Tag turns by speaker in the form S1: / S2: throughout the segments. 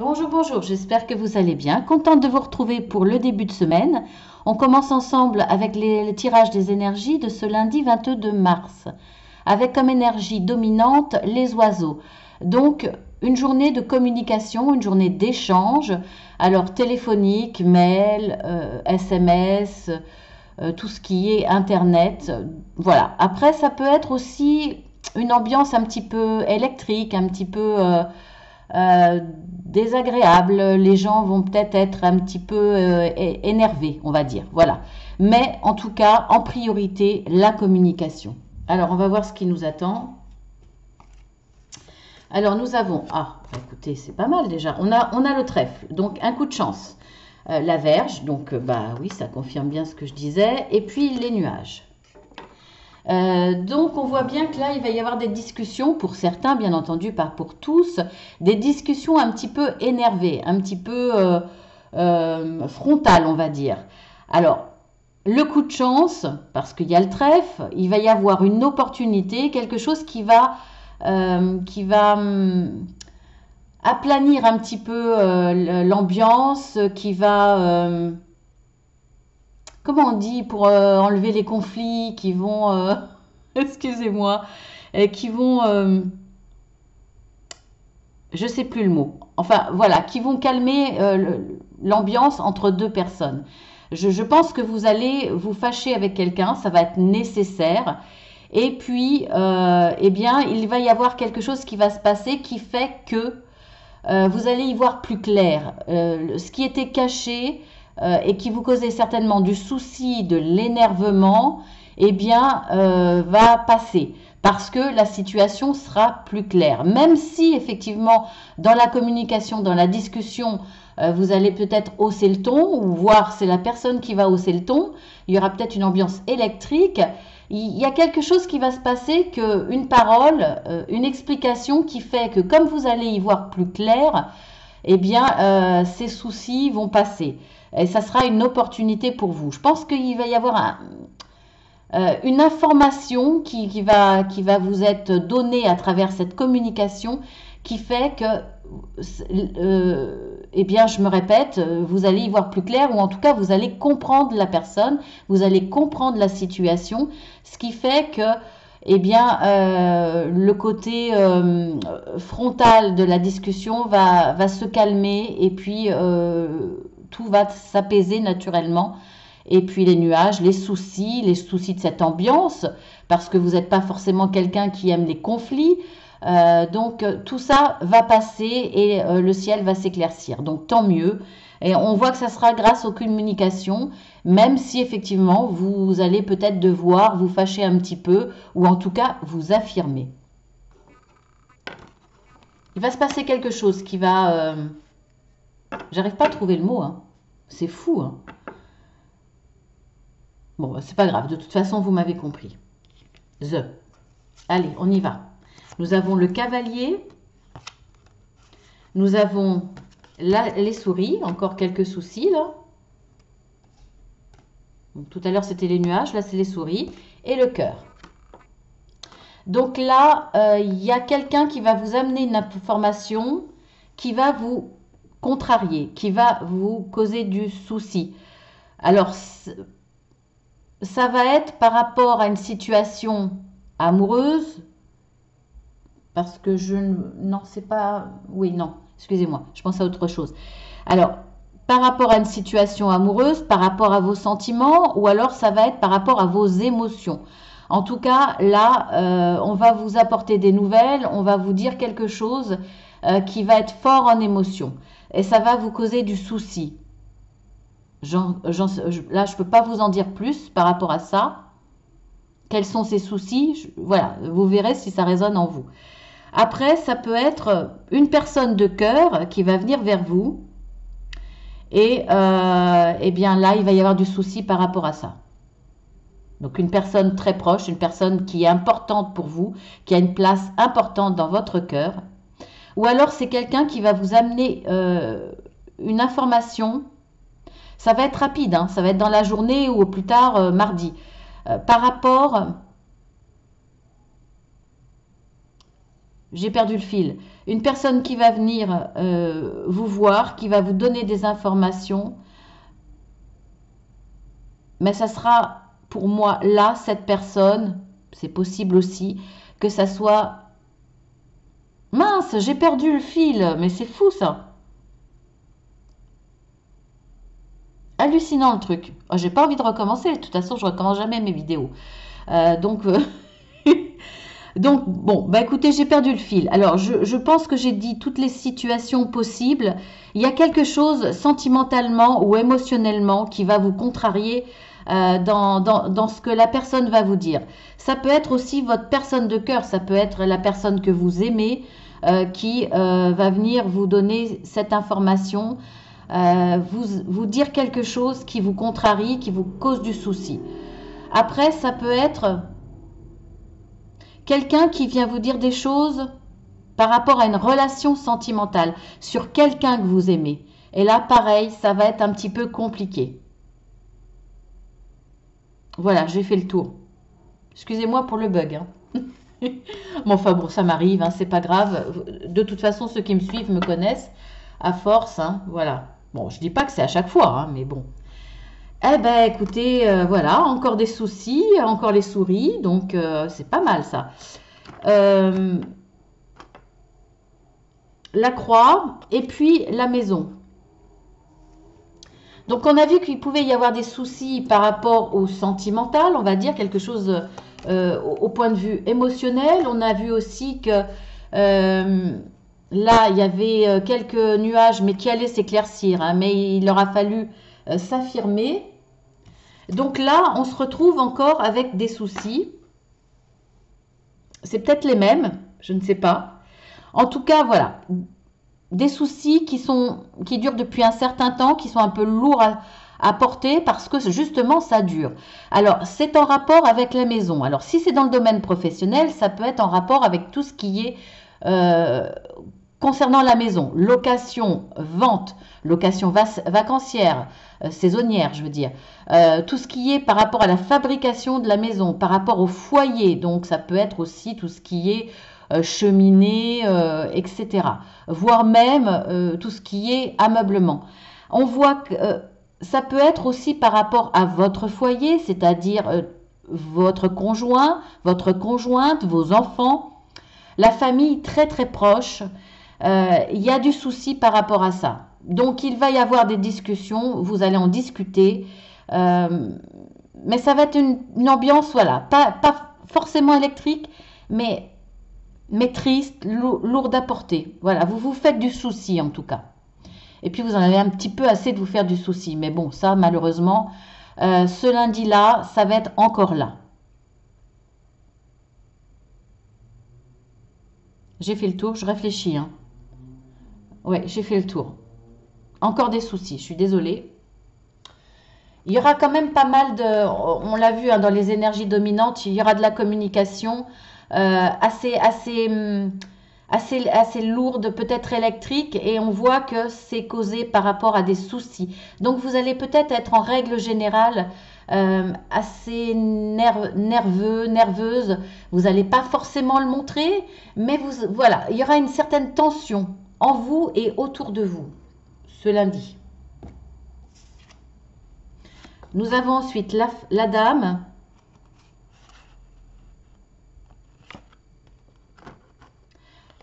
S1: Bonjour, bonjour, j'espère que vous allez bien. Contente de vous retrouver pour le début de semaine. On commence ensemble avec les tirages des énergies de ce lundi 22 mars, avec comme énergie dominante les oiseaux. Donc, une journée de communication, une journée d'échange, alors téléphonique, mail, SMS, tout ce qui est Internet. Voilà. Après, ça peut être aussi une ambiance un petit peu électrique, un petit peu désagréable. Les gens vont peut-être être un petit peu énervés, on va dire. Voilà. Mais en tout cas, en priorité, la communication. Alors, on va voir ce qui nous attend. Alors, nous avons... Ah, écoutez, c'est pas mal déjà. On a le trèfle, donc un coup de chance. La Verge, donc bah oui, ça confirme bien ce que je disais. Et puis les nuages. Donc on voit bien que là il va y avoir des discussions pour certains, bien entendu pas pour tous, des discussions un petit peu énervées, un petit peu frontales on va dire. Alors le coup de chance, parce qu'il y a le trèfle, il va y avoir une opportunité, quelque chose qui va aplanir un petit peu l'ambiance, qui va comment on dit pour enlever les conflits qui vont, excusez-moi, qui vont, je sais plus le mot, enfin voilà, qui vont calmer l'ambiance entre deux personnes. Je pense que vous allez vous fâcher avec quelqu'un, ça va être nécessaire. Et puis, eh bien, il va y avoir quelque chose qui va se passer qui fait que vous allez y voir plus clair. Ce qui était caché et qui vous causait certainement du souci, de l'énervement, eh bien, va passer parce que la situation sera plus claire. Même si, effectivement, dans la communication, dans la discussion, vous allez peut-être hausser le ton, ou voir c'est la personne qui va hausser le ton, il y aura peut-être une ambiance électrique. Il y a quelque chose qui va se passer, une parole, une explication qui fait que comme vous allez y voir plus clair, eh bien, ces soucis vont passer. Et ça sera une opportunité pour vous. Je pense qu'il va y avoir une information qui va vous être donnée à travers cette communication qui fait que, eh bien, je me répète, vous allez y voir plus clair ou en tout cas, vous allez comprendre la personne, vous allez comprendre la situation, ce qui fait que, eh bien, le côté frontal de la discussion va se calmer et puis tout va s'apaiser naturellement. Et puis les soucis de cette ambiance, parce que vous n'êtes pas forcément quelqu'un qui aime les conflits. Donc tout ça va passer et le ciel va s'éclaircir. Donc tant mieux. Et on voit que ça sera grâce aux communications, même si effectivement vous allez peut-être devoir vous fâcher un petit peu, ou en tout cas vous affirmer. Il va se passer quelque chose qui va... J'arrive pas à trouver le mot, hein. C'est fou, hein. Bon, c'est pas grave, de toute façon, vous m'avez compris. The. Allez, on y va. Nous avons le cavalier. Nous avons les souris, encore quelques soucis là. Donc, tout à l'heure, c'était les nuages, là, c'est les souris. Et le cœur. Donc là, il y a quelqu'un qui va vous amener une information qui va vous contrarier, qui va vous causer du souci. Alors, ça va être par rapport à une situation amoureuse, parce que non, c'est pas... Oui, non, excusez-moi, je pense à autre chose. Alors, par rapport à une situation amoureuse, par rapport à vos sentiments, ou alors ça va être par rapport à vos émotions. En tout cas, là, on va vous apporter des nouvelles, on va vous dire quelque chose qui va être fort en émotion. Et ça va vous causer du souci. Là, je ne peux pas vous en dire plus par rapport à ça. Quels sont ces soucis? Voilà, vous verrez si ça résonne en vous. Après, ça peut être une personne de cœur qui va venir vers vous. Et eh bien là, il va y avoir du souci par rapport à ça. Donc une personne très proche, une personne qui est importante pour vous, qui a une place importante dans votre cœur. Ou alors c'est quelqu'un qui va vous amener une information. Ça va être rapide, hein, ça va être dans la journée ou au plus tard mardi. Par rapport j'ai perdu le fil. Une personne qui va venir vous voir, qui va vous donner des informations, mais ça sera pour moi là, cette personne, c'est possible aussi que ça soit... Mince, j'ai perdu le fil, mais c'est fou ça. Hallucinant le truc. Oh, j'ai pas envie de recommencer, de toute façon je recommence jamais mes vidéos. Donc... Donc, bon, bah écoutez, j'ai perdu le fil. Alors, je pense que j'ai dit toutes les situations possibles. Il y a quelque chose sentimentalement ou émotionnellement qui va vous contrarier dans ce que la personne va vous dire. Ça peut être aussi votre personne de cœur, ça peut être la personne que vous aimez qui va venir vous donner cette information, vous dire quelque chose qui vous contrarie, qui vous cause du souci. Après, ça peut être... quelqu'un qui vient vous dire des choses par rapport à une relation sentimentale sur quelqu'un que vous aimez. Et là, pareil, ça va être un petit peu compliqué. Voilà, j'ai fait le tour. Excusez-moi pour le bug. Hein. Bon, enfin bon, ça m'arrive, hein, c'est pas grave. De toute façon, ceux qui me suivent me connaissent à force. Hein, voilà. Bon, je dis pas que c'est à chaque fois, hein, mais bon. Eh ben, écoutez, voilà, encore des soucis, encore les souris, donc c'est pas mal ça. La croix et puis la maison. Donc on a vu qu'il pouvait y avoir des soucis par rapport au sentimental, on va dire quelque chose au point de vue émotionnel. On a vu aussi que là il y avait quelques nuages mais qui allaient s'éclaircir, hein, mais il leur a fallu s'affirmer. Donc là on se retrouve encore avec des soucis. C'est peut-être les mêmes, je ne sais pas. En tout cas voilà. Des soucis qui durent depuis un certain temps, qui sont un peu lourds à porter parce que justement ça dure. Alors c'est en rapport avec la maison. Alors si c'est dans le domaine professionnel, ça peut être en rapport avec tout ce qui est concernant la maison. Location, vente, location vacancière, saisonnière je veux dire. Tout ce qui est par rapport à la fabrication de la maison, par rapport au foyer. Donc ça peut être aussi tout ce qui est cheminée, etc. Voire même tout ce qui est ameublement. On voit que ça peut être aussi par rapport à votre foyer, c'est-à-dire votre conjoint, votre conjointe, vos enfants, la famille très très proche. Il y a du souci par rapport à ça. Donc il va y avoir des discussions, vous allez en discuter, mais ça va être une ambiance, voilà, pas forcément électrique, mais triste, lourde à porter. Voilà, vous vous faites du souci en tout cas. Et puis vous en avez un petit peu assez de vous faire du souci. Mais bon, ça malheureusement, ce lundi-là, ça va être encore là. J'ai fait le tour, je réfléchis. Hein. Ouais, j'ai fait le tour. Encore des soucis, je suis désolée. Il y aura quand même pas mal de... On l'a vu hein, dans les énergies dominantes, il y aura de la communication assez lourde, peut-être électrique, et on voit que c'est causé par rapport à des soucis. Donc vous allez peut-être être en règle générale assez nerveux, nerveuse. Vous n'allez pas forcément le montrer, mais voilà, il y aura une certaine tension en vous et autour de vous ce lundi. Nous avons ensuite la dame.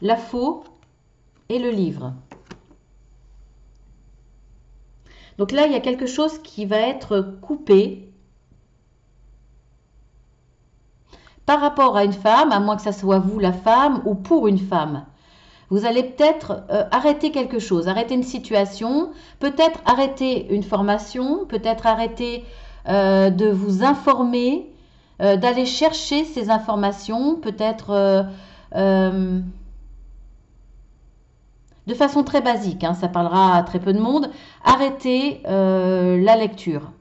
S1: La faux et le livre. Donc là, il y a quelque chose qui va être coupé par rapport à une femme, à moins que ça soit vous la femme ou pour une femme. Vous allez peut-être arrêter quelque chose, arrêter une situation, peut-être arrêter une formation, peut-être arrêter de vous informer, d'aller chercher ces informations, peut-être de façon très basique, hein, ça parlera à très peu de monde, arrêtez la lecture.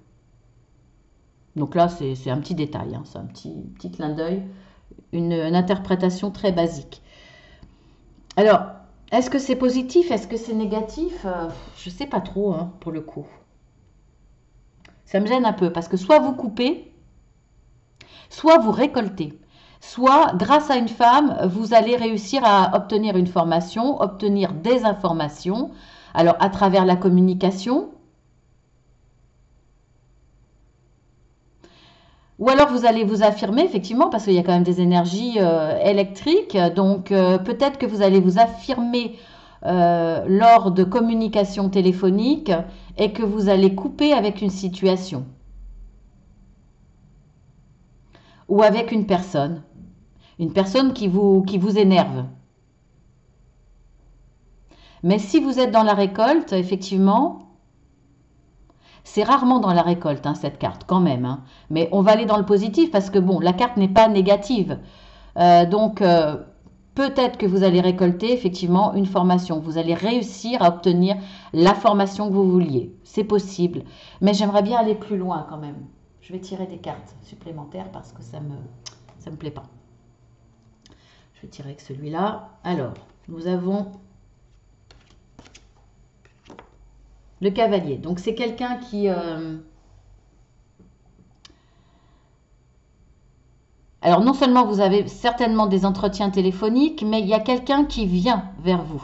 S1: Donc là, c'est un petit détail, hein, c'est un petit clin d'œil, une interprétation très basique. Alors, est-ce que c'est positif? Est-ce que c'est négatif? Je ne sais pas trop, hein, pour le coup. Ça me gêne un peu, parce que soit vous coupez, soit vous récoltez. soit grâce à une femme, vous allez réussir à obtenir une formation, obtenir des informations, alors à travers la communication, ou alors vous allez vous affirmer, effectivement, parce qu'il y a quand même des énergies électriques, donc peut-être que vous allez vous affirmer lors de communication téléphonique et que vous allez couper avec une situation ou avec une personne qui vous énerve. Mais si vous êtes dans la récolte, effectivement, c'est rarement dans la récolte, hein, cette carte, quand même. Hein. Mais on va aller dans le positif parce que, bon, la carte n'est pas négative. Donc, peut-être que vous allez récolter, effectivement, une formation. Vous allez réussir à obtenir la formation que vous vouliez. C'est possible. Mais j'aimerais bien aller plus loin, quand même. Je vais tirer des cartes supplémentaires parce que ça me plaît pas. Je vais tirer avec celui-là. Alors, nous avons le cavalier. Donc, c'est quelqu'un qui... Alors, non seulement vous avez certainement des entretiens téléphoniques, mais il y a quelqu'un qui vient vers vous.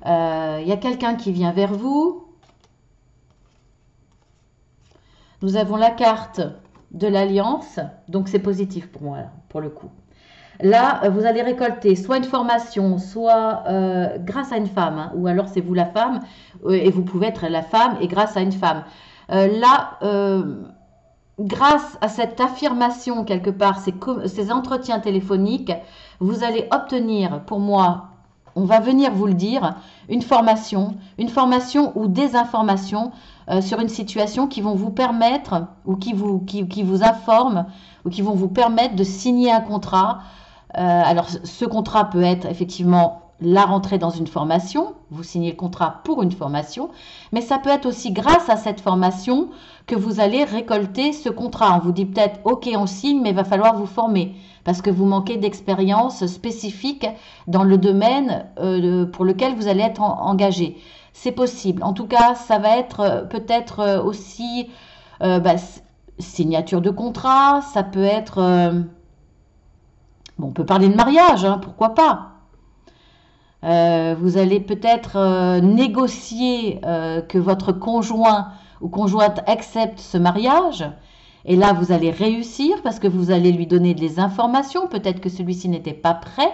S1: Il y a quelqu'un qui vient vers vous. Nous avons la carte de l'alliance. Donc, c'est positif pour moi, pour le coup. Là, vous allez récolter soit une formation, soit grâce à une femme, hein, ou alors c'est vous la femme, et vous pouvez être la femme et grâce à une femme. Grâce à cette affirmation, quelque part, ces entretiens téléphoniques, vous allez obtenir, pour moi, on va venir vous le dire, une formation ou des informations sur une situation qui vont vous permettre, ou qui vous informent, ou qui vont vous permettre de signer un contrat. Alors, ce contrat peut être effectivement la rentrée dans une formation, vous signez le contrat pour une formation, mais ça peut être aussi grâce à cette formation que vous allez récolter ce contrat. On vous dit peut-être, ok, on signe, mais il va falloir vous former, parce que vous manquez d'expérience spécifique dans le domaine pour lequel vous allez être engagé. C'est possible. En tout cas, ça va être peut-être aussi signature de contrat, ça peut être... Bon, on peut parler de mariage, hein, pourquoi pas. Vous allez peut-être négocier que votre conjoint ou conjointe accepte ce mariage. Et là, vous allez réussir parce que vous allez lui donner des informations. Peut-être que celui-ci n'était pas prêt.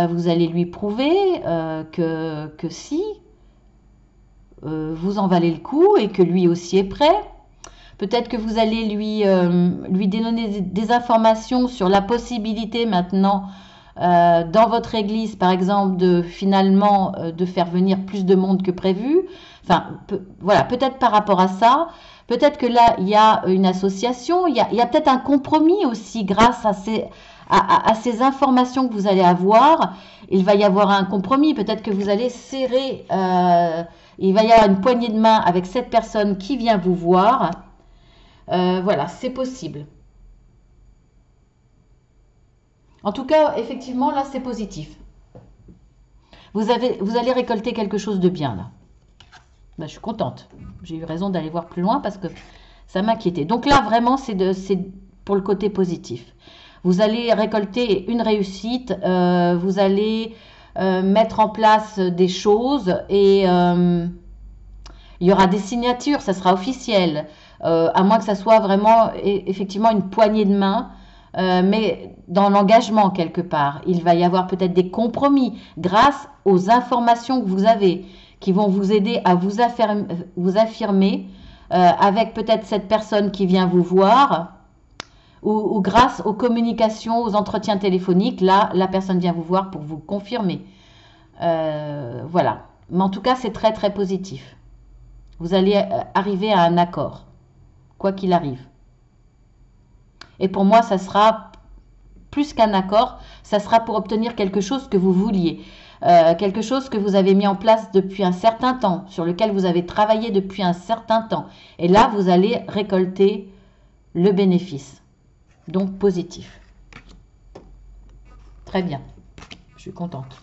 S1: Vous allez lui prouver que si, vous en valez le coup et que lui aussi est prêt. Peut-être que vous allez lui donner des informations sur la possibilité maintenant dans votre église, par exemple, de finalement de faire venir plus de monde que prévu. Enfin, voilà, peut-être par rapport à ça. Peut-être que là, il y a une association, il y a peut-être un compromis aussi grâce à ces informations que vous allez avoir. Il va y avoir un compromis, peut-être que vous allez serrer, il va y avoir une poignée de main avec cette personne qui vient vous voir. Voilà, c'est possible. En tout cas, effectivement, là, c'est positif. Vous allez récolter quelque chose de bien, là. Ben, je suis contente. J'ai eu raison d'aller voir plus loin parce que ça m'inquiétait. Donc là, vraiment, c'est pour le côté positif. Vous allez récolter une réussite. Vous allez mettre en place des choses et il y aura des signatures. Ça sera officiel. À moins que ça soit vraiment, effectivement, une poignée de main. Mais dans l'engagement quelque part, il va y avoir peut-être des compromis grâce aux informations que vous avez qui vont vous aider à vous affirmer avec peut-être cette personne qui vient vous voir ou grâce aux communications, aux entretiens téléphoniques. Là, la personne vient vous voir pour vous confirmer. Voilà. Mais en tout cas, c'est très très positif. Vous allez arriver à un accord, quoi qu'il arrive. Et pour moi, ça sera plus qu'un accord, ça sera pour obtenir quelque chose que vous vouliez, quelque chose que vous avez mis en place depuis un certain temps, sur lequel vous avez travaillé depuis un certain temps. Et là, vous allez récolter le bénéfice. Donc, positif. Très bien. Je suis contente.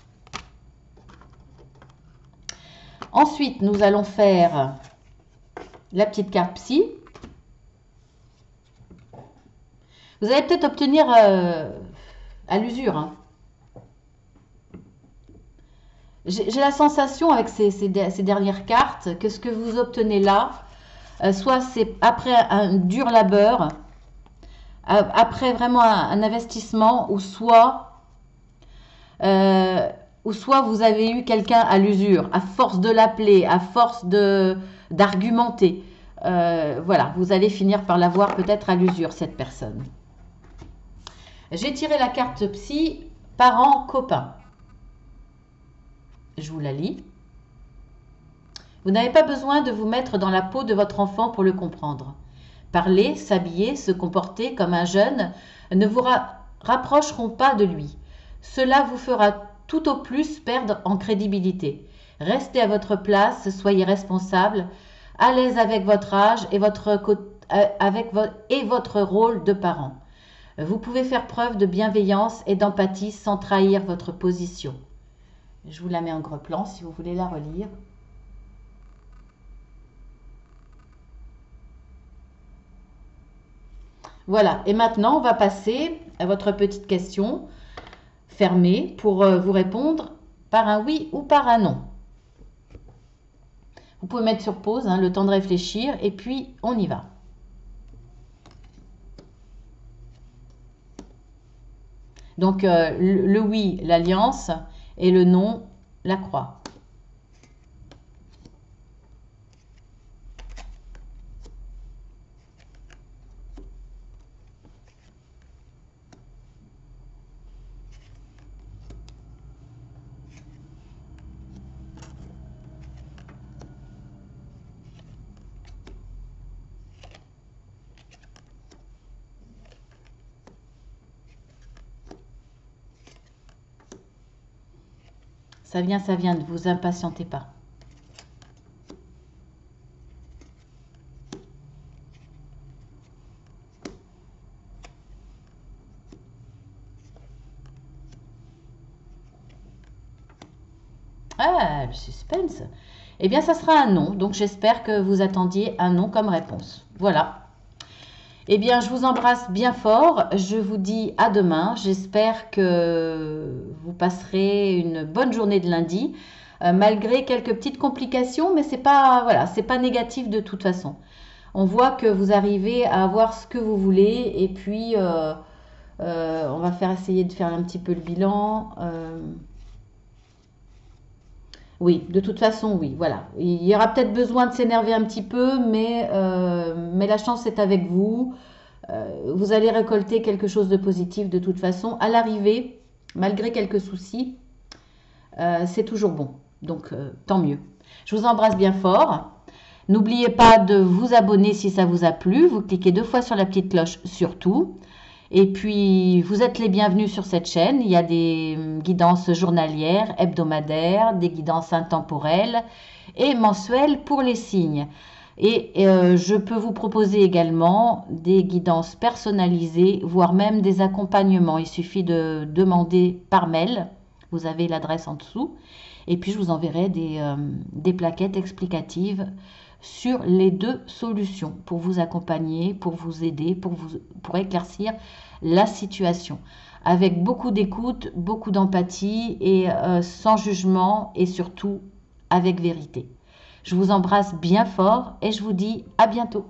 S1: Ensuite, nous allons faire la petite carte psy. Vous allez peut-être obtenir à l'usure. Hein. J'ai la sensation avec ces dernières cartes que ce que vous obtenez là, soit c'est après un dur labeur, après vraiment un investissement, ou soit vous avez eu quelqu'un à l'usure, à force de l'appeler, à force d'argumenter. Voilà, vous allez finir par l'avoir peut-être à l'usure, cette personne. J'ai tiré la carte psy, parents, copains. Je vous la lis. Vous n'avez pas besoin de vous mettre dans la peau de votre enfant pour le comprendre. Parler, s'habiller, se comporter comme un jeune ne vous rapprocheront pas de lui. Cela vous fera tout au plus perdre en crédibilité. Restez à votre place, soyez responsable, à l'aise avec votre âge et votre rôle de parent. Vous pouvez faire preuve de bienveillance et d'empathie sans trahir votre position. Je vous la mets en gros plan si vous voulez la relire. Voilà, et maintenant on va passer à votre petite question fermée pour vous répondre par un oui ou par un non. Vous pouvez mettre sur pause, hein, le temps de réfléchir, et puis on y va. Donc le oui, l'alliance, et le non, la croix. Ça vient, ne vous impatientez pas. Ah, le suspense. Eh bien, ça sera un non. Donc, j'espère que vous attendiez un non comme réponse. Voilà. Eh bien, je vous embrasse bien fort. Je vous dis à demain. J'espère que vous passerez une bonne journée de lundi, malgré quelques petites complications, mais c'est pas, voilà, c'est pas négatif de toute façon. On voit que vous arrivez à avoir ce que vous voulez, et puis on va essayer de faire un petit peu le bilan. Oui, de toute façon, oui, voilà. Il y aura peut-être besoin de s'énerver un petit peu, mais la chance est avec vous. Vous allez récolter quelque chose de positif de toute façon. À l'arrivée, malgré quelques soucis, c'est toujours bon. Donc, tant mieux. Je vous embrasse bien fort. N'oubliez pas de vous abonner si ça vous a plu. Vous cliquez 2 fois sur la petite cloche surtout. Et puis, vous êtes les bienvenus sur cette chaîne. Il y a des guidances journalières, hebdomadaires, des guidances intemporelles et mensuelles pour les signes. Et je peux vous proposer également des guidances personnalisées, voire même des accompagnements. Il suffit de demander par mail. Vous avez l'adresse en dessous. Et puis, je vous enverrai des plaquettes explicatives sur les 2 solutions pour vous accompagner, pour vous aider, pour éclaircir la situation. Avec beaucoup d'écoute, beaucoup d'empathie et sans jugement et surtout avec vérité. Je vous embrasse bien fort et je vous dis à bientôt.